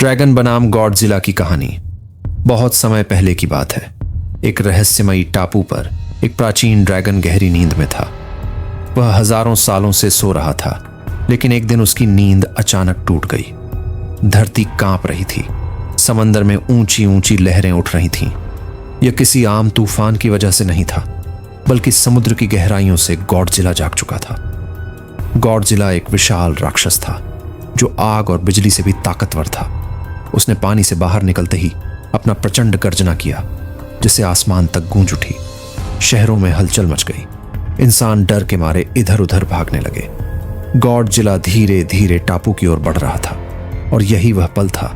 Dragon बनाम Godzilla की कहानी बहुत समय पहले की बात है। एक रहस्यमयी टापू पर एक प्राचीन ड्रैगन गहरी नींद में था। वह हजारों सालों से सो रहा था, लेकिन एक दिन उसकी नींद अचानक टूट गई। धरती कांप रही थी, समंदर में ऊंची ऊंची लहरें उठ रही थीं। यह किसी आम तूफान की वजह से नहीं था, बल्कि समुद्र की गहराइयों से गॉडजिला जाग चुका था। गॉडजिला एक विशाल राक्षस था जो आग और बिजली से भी ताकतवर था। उसने पानी से बाहर निकलते ही अपना प्रचंड गर्जना किया, जिससे आसमान तक गूंज उठी। शहरों में हलचल मच गई। इंसान डर के मारे इधर उधर भागने लगे। गॉडजिला धीरे धीरे टापू की ओर बढ़ रहा था, और यही वह पल था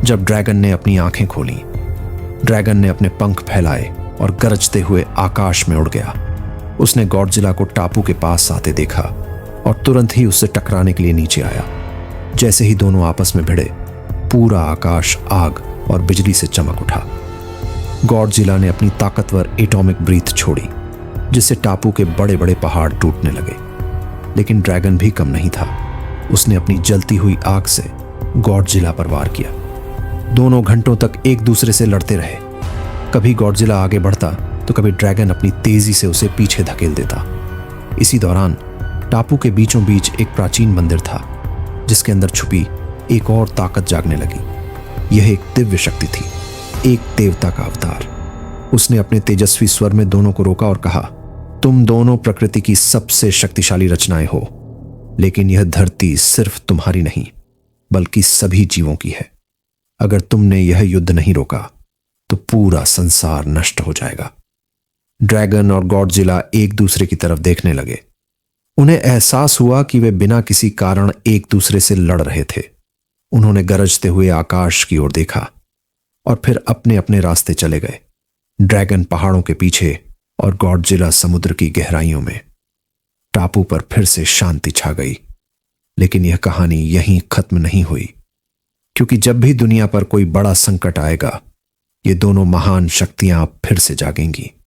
जब ड्रैगन ने अपनी आंखें खोली। ड्रैगन ने अपने पंख फैलाए और गरजते हुए आकाश में उड़ गया। उसने गॉडजिला को टापू के पास आते देखा और तुरंत ही उससे टकराने के लिए नीचे आया। जैसे ही दोनों आपस में भिड़े, पूरा आकाश आग और बिजली से चमक उठा। गॉडजिला ने अपनी ताकतवर एटॉमिक ब्रीथ छोड़ी, जिससे टापू के बड़े बड़े पहाड़ टूटने लगे। लेकिन ड्रैगन भी कम नहीं था। उसने अपनी जलती हुई आग से गॉडजिला पर वार किया। दोनों घंटों तक एक दूसरे से लड़ते रहे। कभी गॉडजिला आगे बढ़ता तो कभी ड्रैगन अपनी तेजी से उसे पीछे धकेल देता। इसी दौरान टापू के बीचों बीच एक प्राचीन मंदिर था, जिसके अंदर छुपी एक और ताकत जागने लगी। यह एक दिव्य शक्ति थी, एक देवता का अवतार। उसने अपने तेजस्वी स्वर में दोनों को रोका और कहा, तुम दोनों प्रकृति की सबसे शक्तिशाली रचनाएं हो, लेकिन यह धरती सिर्फ तुम्हारी नहीं, बल्कि सभी जीवों की है। अगर तुमने यह युद्ध नहीं रोका तो पूरा संसार नष्ट हो जाएगा। ड्रैगन और गॉडजिला एक दूसरे की तरफ देखने लगे। उन्हें एहसास हुआ कि वे बिना किसी कारण एक दूसरे से लड़ रहे थे। उन्होंने गरजते हुए आकाश की ओर देखा और फिर अपने अपने रास्ते चले गए। ड्रैगन पहाड़ों के पीछे और गॉडजिला समुद्र की गहराइयों में। टापू पर फिर से शांति छा गई। लेकिन यह कहानी यहीं खत्म नहीं हुई, क्योंकि जब भी दुनिया पर कोई बड़ा संकट आएगा, ये दोनों महान शक्तियां फिर से जागेंगी।